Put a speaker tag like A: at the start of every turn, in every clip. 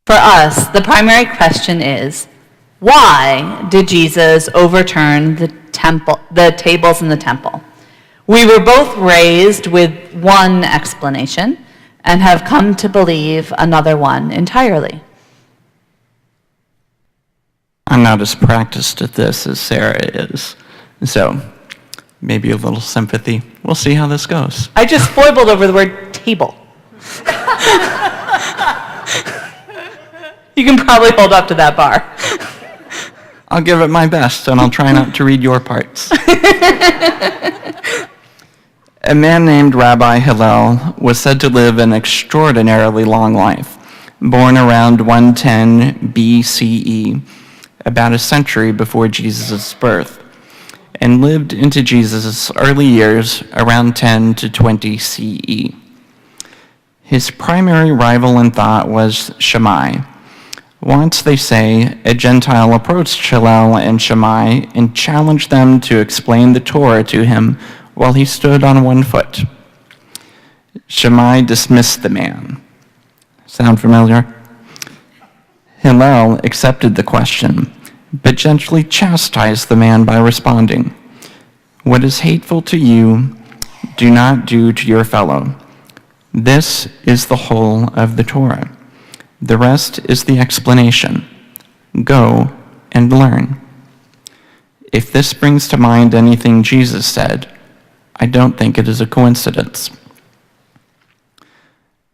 A: For us, the primary question is, why did Jesus overturn the tables in the temple? We were both raised with one explanation and have come to believe another one entirely.
B: I'm not as practiced at this as Sara is, so maybe a little sympathy. We'll see how this goes.
A: I just foibled over the word table. You can probably hold up to that bar.
B: I'll give it my best, and I'll try not to read your parts. A man named Rabbi Hillel was said to live an extraordinarily long life, born around 110 BCE, about a century before Jesus' birth, and lived into Jesus' early years around 10 to 20 CE. His primary rival in thought was Shammai. Once, they say, a Gentile approached Hillel and Shammai and challenged them to explain the Torah to him while he stood on one foot. Shammai dismissed the man. Sound familiar? Hillel accepted the question, but gently chastised the man by responding, "What is hateful to you, do not do to your fellow. This is the whole of the Torah. The rest is the explanation. Go and learn." If this brings to mind anything Jesus said, I don't think it is a coincidence.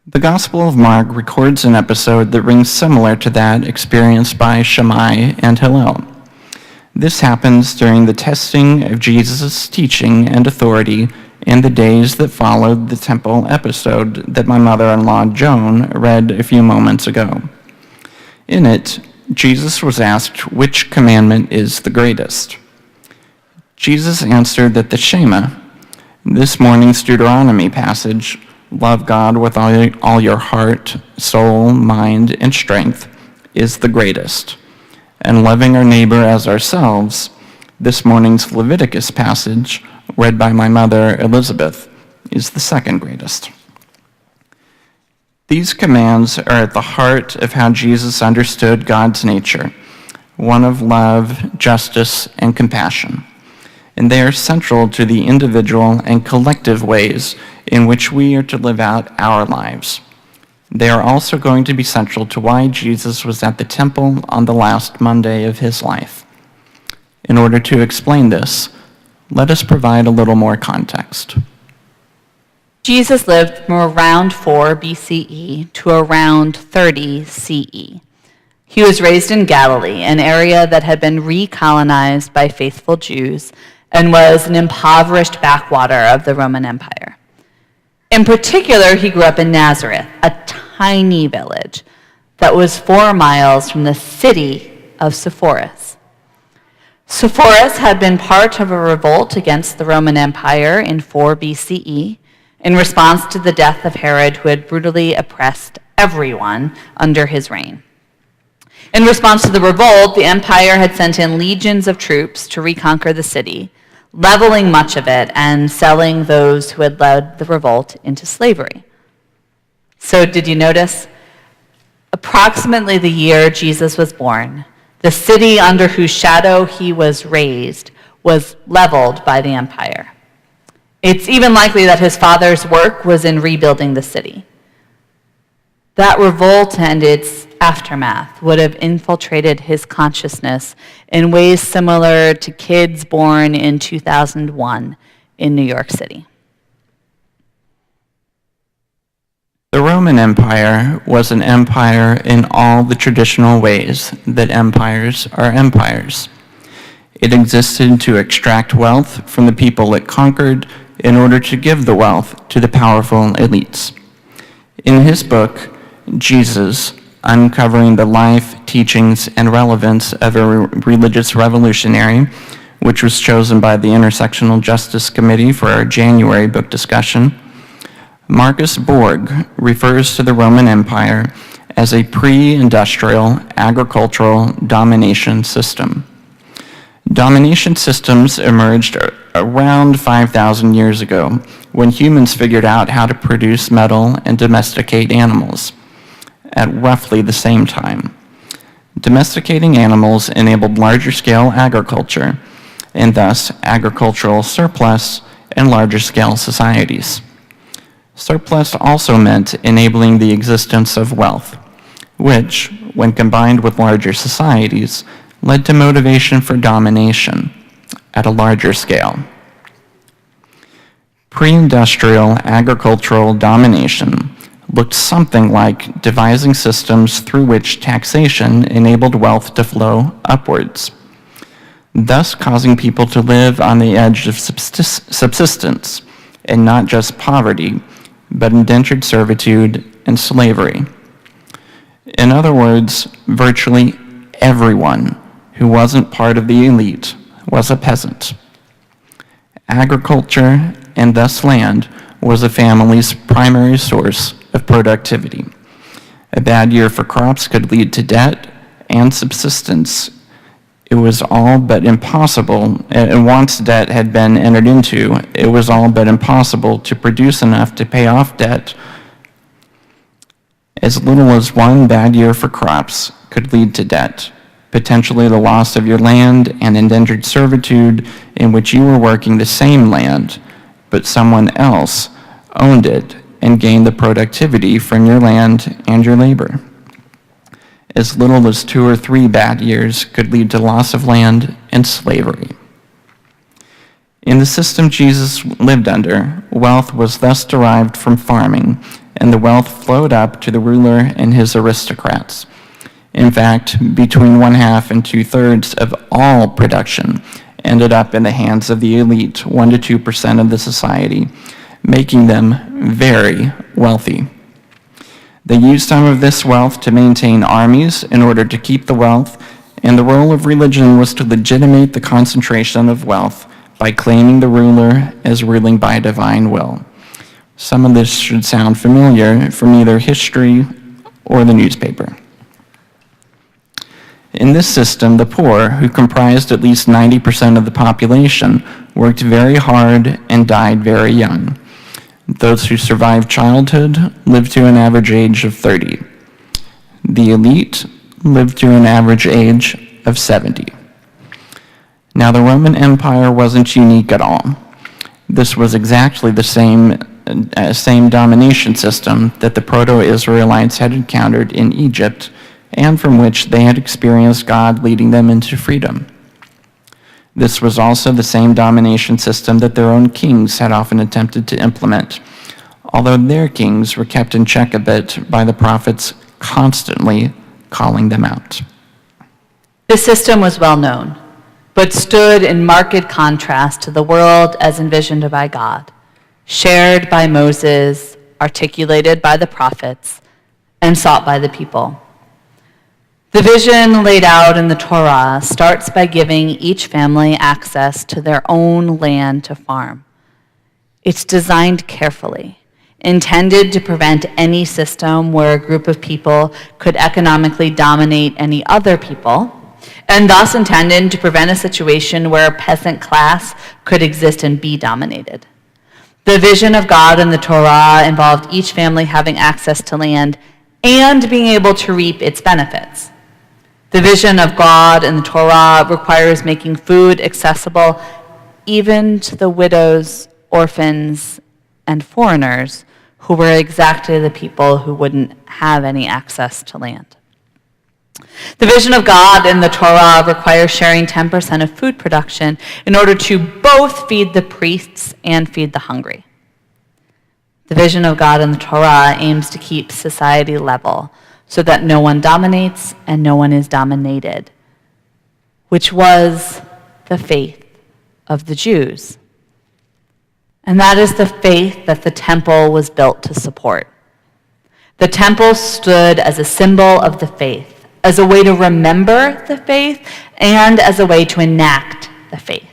B: The Gospel of Mark records an episode that rings similar to that experienced by Shammai and Hillel. This happens during the testing of Jesus' teaching and authority in the days that followed the temple episode that my mother-in-law Joan read a few moments ago. In it, Jesus was asked which commandment is the greatest. Jesus answered that the Shema, this morning's Deuteronomy passage, love God with all your heart, soul, mind, and strength, is the greatest. And loving our neighbor as ourselves, this morning's Leviticus passage, read by my mother Elizabeth, is the second greatest. These commands are at the heart of how Jesus understood God's nature, one of love, justice, and compassion. And they are central to the individual and collective ways in which we are to live out our lives. They are also going to be central to why Jesus was at the temple on the last Monday of his life. In order to explain this, let us provide a little more context.
A: Jesus lived from around 4 BCE to around 30 CE. He was raised in Galilee, an area that had been recolonized by faithful Jews and was an impoverished backwater of the Roman Empire. In particular, he grew up in Nazareth, a tiny village that was 4 miles from the city of Sepphoris. Sepphoris had been part of a revolt against the Roman Empire in 4 BCE in response to the death of Herod, who had brutally oppressed everyone under his reign. In response to the revolt, the empire had sent in legions of troops to reconquer the city, leveling much of it and selling those who had led the revolt into slavery. So did you notice? Approximately the year Jesus was born, the city under whose shadow he was raised was leveled by the empire. It's even likely that his father's work was in rebuilding the city. That revolt and its aftermath would have infiltrated his consciousness in ways similar to kids born in 2001 in New York City.
B: The Roman Empire was an empire in all the traditional ways that empires are empires. It existed to extract wealth from the people it conquered in order to give the wealth to the powerful elites. In his book, Jesus, Uncovering the Life, Teachings, and Relevance of a Religious Revolutionary, which was chosen by the Intersectional Justice Committee for our January book discussion, Marcus Borg refers to the Roman Empire as a pre-industrial agricultural domination system. Domination systems emerged around 5,000 years ago when humans figured out how to produce metal and domesticate animals. at roughly the same time. Domesticating animals enabled larger-scale agriculture, and thus agricultural surplus and larger-scale societies. Surplus also meant enabling the existence of wealth, which, when combined with larger societies, led to motivation for domination at a larger scale. Pre-industrial agricultural domination looked something like devising systems through which taxation enabled wealth to flow upwards, thus causing people to live on the edge of subsistence, and not just poverty, but indentured servitude and slavery. In other words, virtually everyone who wasn't part of the elite was a peasant. Agriculture, and thus land, was a family's primary source of productivity. A bad year for crops could lead to debt and subsistence. It was all but impossible, and once debt had been entered into, it was all but impossible to produce enough to pay off debt. As little as one bad year for crops could lead to debt, potentially the loss of your land and indentured servitude in which you were working the same land, but someone else owned it and gained the productivity from your land and your labor. As little as 2 or 3 bad years could lead to loss of land and slavery. In the system Jesus lived under, wealth was thus derived from farming, and the wealth flowed up to the ruler and his aristocrats. In fact, between 1/2 and 2/3 of all production ended up in the hands of the elite, 1 to 2% of the society, making them very wealthy. They used some of this wealth to maintain armies in order to keep the wealth, and the role of religion was to legitimate the concentration of wealth by claiming the ruler as ruling by divine will. Some of this should sound familiar from either history or the newspaper. In this system, the poor, who comprised at least 90% of the population, worked very hard and died very young. Those who survived childhood lived to an average age of 30. The elite lived to an average age of 70. Now, the Roman Empire wasn't unique at all. This was exactly the same domination system that the Proto-Israelites had encountered in Egypt, and from which they had experienced God leading them into freedom. This was also the same domination system that their own kings had often attempted to implement, although their kings were kept in check a bit by the prophets constantly calling them out.
A: This system was well known, but stood in marked contrast to the world as envisioned by God, shared by Moses, articulated by the prophets, and sought by the people. The vision laid out in the Torah starts by giving each family access to their own land to farm. It's designed carefully, intended to prevent any system where a group of people could economically dominate any other people, and thus intended to prevent a situation where a peasant class could exist and be dominated. The vision of God in the Torah involved each family having access to land and being able to reap its benefits. The vision of God in the Torah requires making food accessible even to the widows, orphans, and foreigners who were exactly the people who wouldn't have any access to land. The vision of God in the Torah requires sharing 10% of food production in order to both feed the priests and feed the hungry. The vision of God in the Torah aims to keep society level so that no one dominates and no one is dominated, which was the faith of the Jews. And that is the faith that the temple was built to support. The temple stood as a symbol of the faith, as a way to remember the faith, and as a way to enact the faith.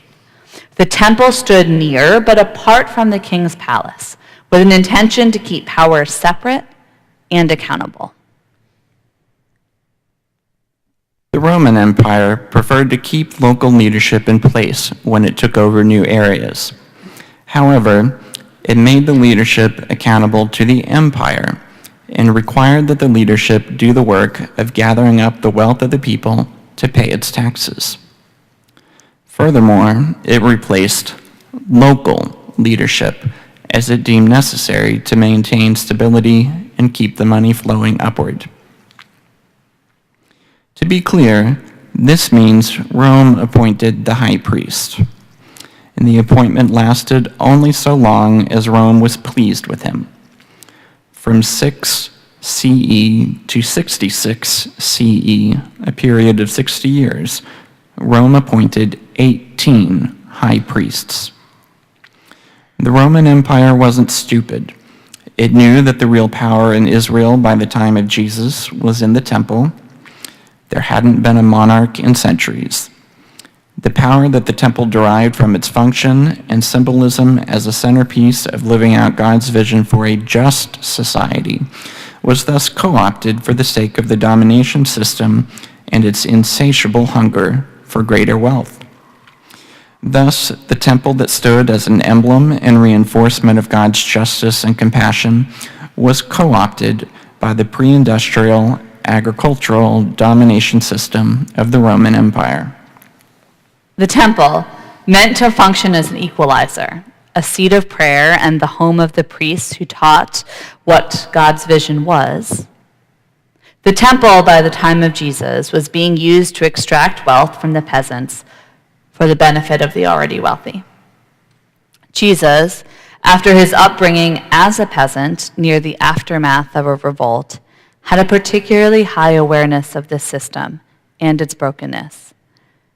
A: The temple stood near but apart from the king's palace, with an intention to keep power separate and accountable.
B: The Roman Empire preferred to keep local leadership in place when it took over new areas. However, it made the leadership accountable to the empire and required that the leadership do the work of gathering up the wealth of the people to pay its taxes. Furthermore, it replaced local leadership as it deemed necessary to maintain stability and keep the money flowing upward. To be clear, this means Rome appointed the high priest, and the appointment lasted only so long as Rome was pleased with him. From 6 CE to 66 CE, a period of 60 years, Rome appointed 18 high priests. The Roman Empire wasn't stupid. It knew that the real power in Israel by the time of Jesus was in the temple. There hadn't been a monarch in centuries. The power that the temple derived from its function and symbolism as a centerpiece of living out God's vision for a just society was thus co-opted for the sake of the domination system and its insatiable hunger for greater wealth. Thus, the temple that stood as an emblem and reinforcement of God's justice and compassion was co-opted by the pre-industrial agricultural domination system of the Roman Empire.
A: The temple, meant to function as an equalizer, a seat of prayer and the home of the priests who taught what God's vision was. The temple, by the time of Jesus, was being used to extract wealth from the peasants for the benefit of the already wealthy. Jesus, after his upbringing as a peasant near the aftermath of a revolt, had a particularly high awareness of this system and its brokenness.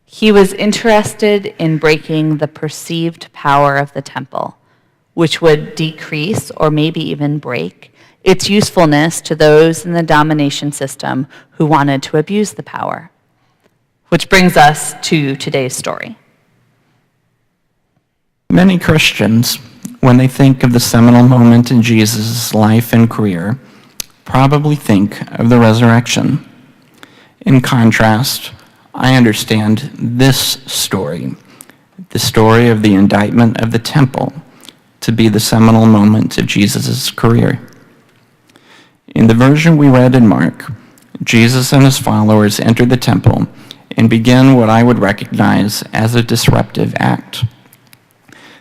A: He was interested in breaking the perceived power of the temple, which would decrease or maybe even break its usefulness to those in the domination system who wanted to abuse the power. Which brings us to today's story.
B: Many Christians, when they think of the seminal moment in Jesus' life and career, probably think of the resurrection. In contrast, I understand this story, the story of the indictment of the temple, to be the seminal moment of Jesus' career. In the version we read in Mark, Jesus and his followers enter the temple and begin what I would recognize as a disruptive act.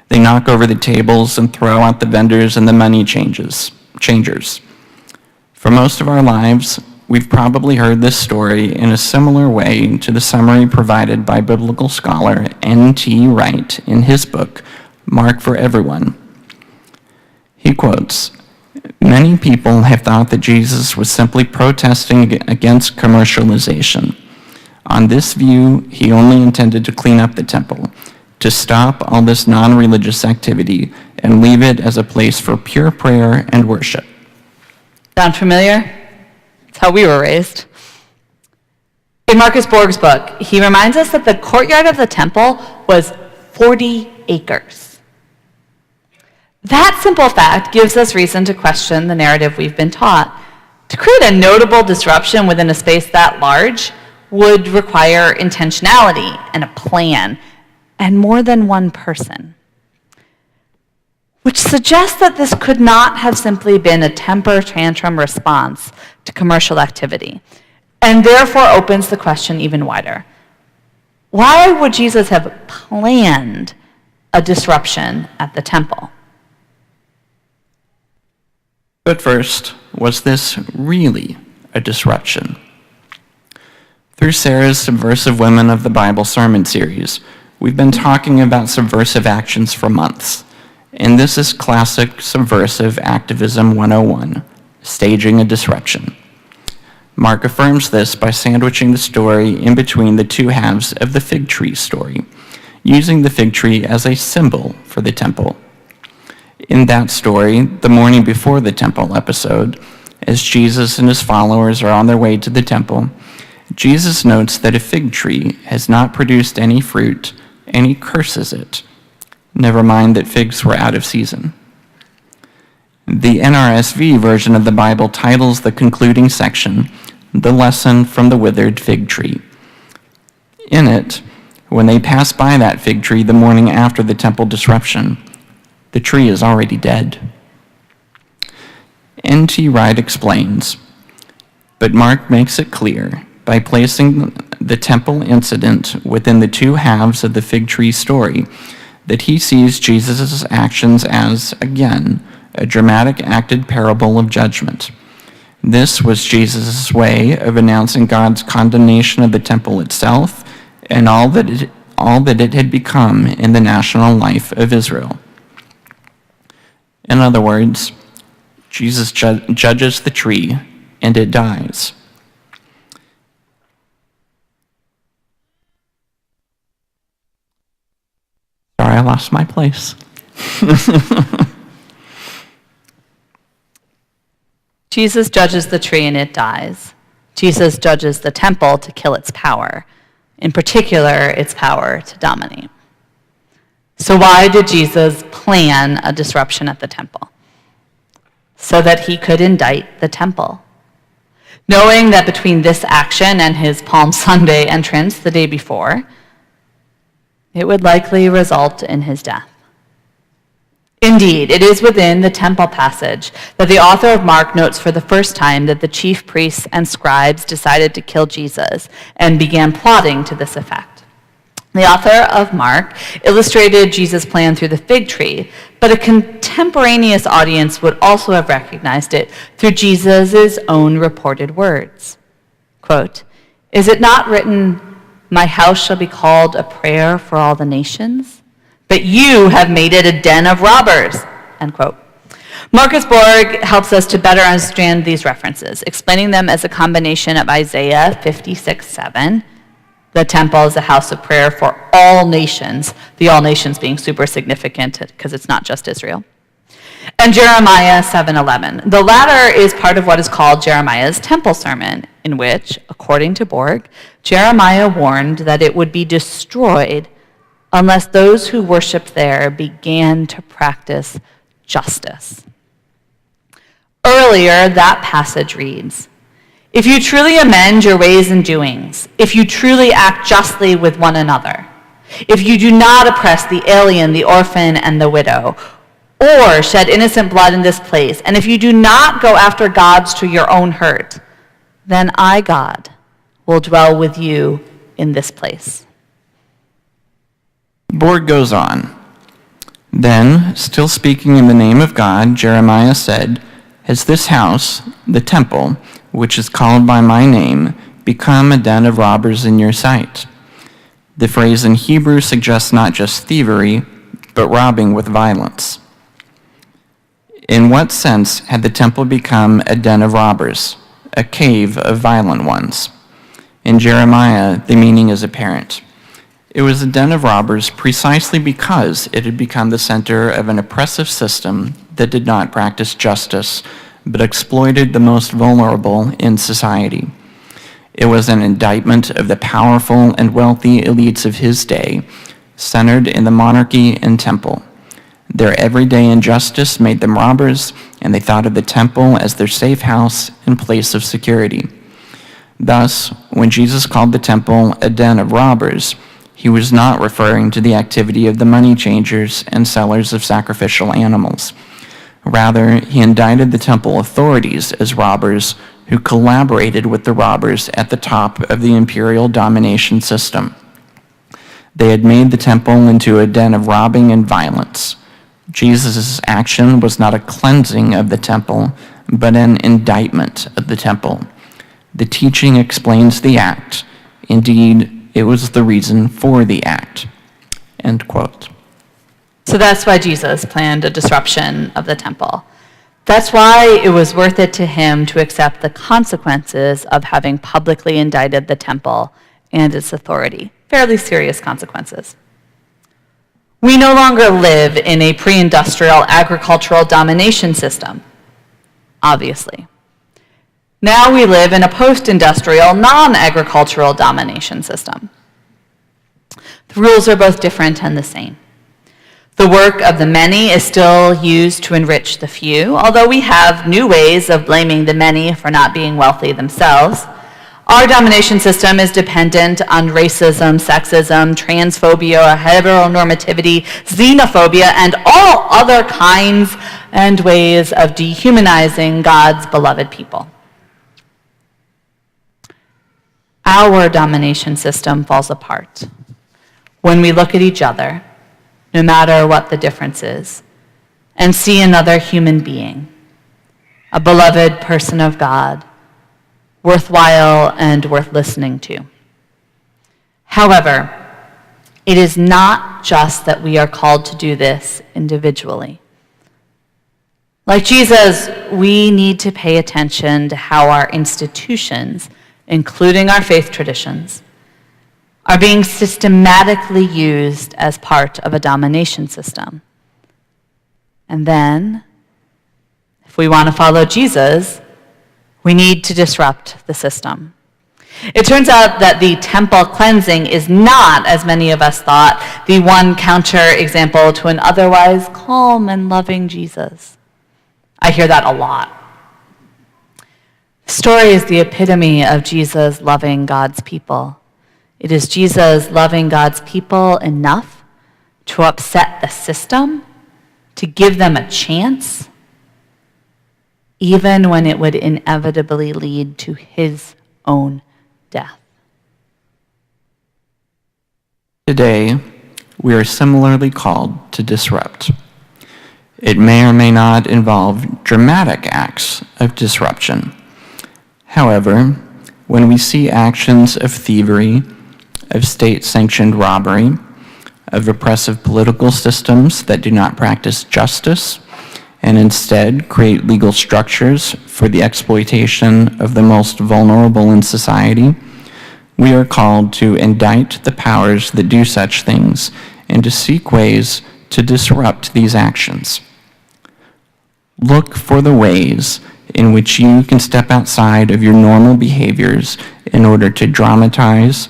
B: They knock over the tables and throw out the vendors and the money changers. For most of our lives, we've probably heard this story in a similar way to the summary provided by biblical scholar N.T. Wright in his book, Mark for Everyone. He quotes, "Many people have thought that Jesus was simply protesting against commercialization. On this view, he only intended to clean up the temple, to stop all this non-religious activity and leave it as a place for pure prayer and worship."
A: Sound familiar? It's how we were raised. In Marcus Borg's book, he reminds us that the courtyard of the temple was 40 acres. That simple fact gives us reason to question the narrative we've been taught. To create a notable disruption within a space that large would require intentionality and a plan, and more than one person. Which suggests that this could not have simply been a temper tantrum response to commercial activity, and therefore opens the question even wider. Why would Jesus have planned a disruption at the temple?
B: But first, was this really a disruption? Through Sarah's Subversive Women of the Bible sermon series, we've been talking about subversive actions for months. And this is classic subversive activism 101, staging a disruption. Mark affirms this by sandwiching the story in between the two halves of the fig tree story, using the fig tree as a symbol for the temple. In that story, the morning before the temple episode, as Jesus and his followers are on their way to the temple, Jesus notes that a fig tree has not produced any fruit, and he curses it. Never mind that figs were out of season. The NRSV version of the Bible titles the concluding section, "The Lesson from the Withered Fig Tree." In it, when they pass by that fig tree the morning after the temple disruption, the tree is already dead. N.T. Wright explains, but Mark makes it clear by placing the temple incident within the two halves of the fig tree story that he sees Jesus' actions as, again, a dramatic acted parable of judgment. This was Jesus' way of announcing God's condemnation of the temple itself and all that it had become in the national life of Israel. In other words, Jesus judges the tree and it dies. Sorry, I lost my place.
A: Jesus judges the tree and it dies. Jesus judges the temple to kill its power, in particular, its power to dominate. So why did Jesus plan a disruption at the temple? So that he could indict the temple. Knowing that between this action and his Palm Sunday entrance the day before, it would likely result in his death. Indeed, it is within the temple passage that the author of Mark notes for the first time that the chief priests and scribes decided to kill Jesus and began plotting to this effect. The author of Mark illustrated Jesus' plan through the fig tree, but a contemporaneous audience would also have recognized it through Jesus' own reported words. Quote, "Is it not written, 'My house shall be called a prayer for all the nations'? But you have made it a den of robbers," end quote. Marcus Borg helps us to better understand these references, explaining them as a combination of Isaiah 56:7, the temple is a house of prayer for all nations, the all nations being super significant because it's not just Israel, and Jeremiah 7:11. The latter is part of what is called Jeremiah's temple sermon, in which, according to Borg, Jeremiah warned that it would be destroyed unless those who worshiped there began to practice justice. Earlier, that passage reads, "If you truly amend your ways and doings, if you truly act justly with one another, if you do not oppress the alien, the orphan, and the widow, or shed innocent blood in this place, and if you do not go after gods to your own hurt, then I, God, will dwell with you in this place."
B: Borg goes on. Then, still speaking in the name of God, Jeremiah said, "Has this house, the temple, which is called by my name, become a den of robbers in your sight?" The phrase in Hebrew suggests not just thievery, but robbing with violence. In what sense had the temple become a den of robbers, a cave of violent ones? In Jeremiah, the meaning is apparent. It was a den of robbers precisely because it had become the center of an oppressive system that did not practice justice, but exploited the most vulnerable in society. It was an indictment of the powerful and wealthy elites of his day, centered in the monarchy and temple. Their everyday injustice made them robbers, and they thought of the temple as their safe house and place of security. Thus, when Jesus called the temple a den of robbers, he was not referring to the activity of the money changers and sellers of sacrificial animals. Rather, he indicted the temple authorities as robbers who collaborated with the robbers at the top of the imperial domination system. They had made the temple into a den of robbing and violence. Jesus' action was not a cleansing of the temple, but an indictment of the temple. The teaching explains the act. Indeed, it was the reason for the act. End quote.
A: So that's why Jesus planned a disruption of the temple. That's why it was worth it to him to accept the consequences of having publicly indicted the temple and its authority. Fairly serious consequences. We no longer live in a pre-industrial agricultural domination system, obviously. Now we live in a post-industrial, non-agricultural domination system. The rules are both different and the same. The work of the many is still used to enrich the few, although we have new ways of blaming the many for not being wealthy themselves. Our domination system is dependent on racism, sexism, transphobia, heteronormativity, xenophobia, and all other kinds and ways of dehumanizing God's beloved people. Our domination system falls apart when we look at each other, no matter what the difference is, and see another human being, a beloved person of God, worthwhile and worth listening to. However, it is not just that we are called to do this individually. Like Jesus, we need to pay attention to how our institutions, including our faith traditions, are being systematically used as part of a domination system. And then, if we want to follow Jesus, we need to disrupt the system. It turns out that the temple cleansing is not, as many of us thought, the one counter-example to an otherwise calm and loving Jesus. I hear that a lot. The story is the epitome of Jesus loving God's people. It is Jesus loving God's people enough to upset the system, to give them a chance, even when it would inevitably lead to his own death.
B: Today, we are similarly called to disrupt. It may or may not involve dramatic acts of disruption. However, when we see actions of thievery, of state-sanctioned robbery, of oppressive political systems that do not practice justice, and instead create legal structures for the exploitation of the most vulnerable in society, we are called to indict the powers that do such things and to seek ways to disrupt these actions. Look for the ways in which you can step outside of your normal behaviors in order to dramatize,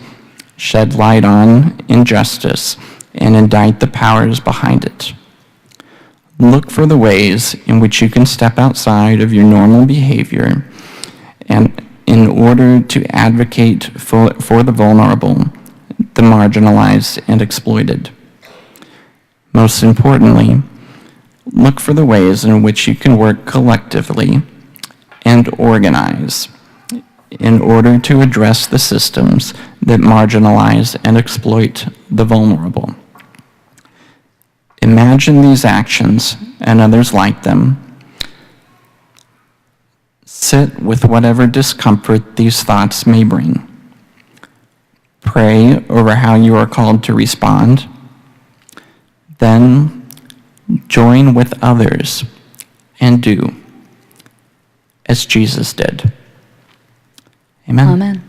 B: shed light on injustice, and indict the powers behind it. Look for the ways in which you can step outside of your normal behavior and in order to advocate for the vulnerable, the marginalized, and exploited. Most importantly, look for the ways in which you can work collectively and organize in order to address the systems that marginalize and exploit the vulnerable. Imagine these actions and others like them. Sit with whatever discomfort these thoughts may bring. Pray over how you are called to respond. Then join with others and do as Jesus did. Amen.
A: Amen.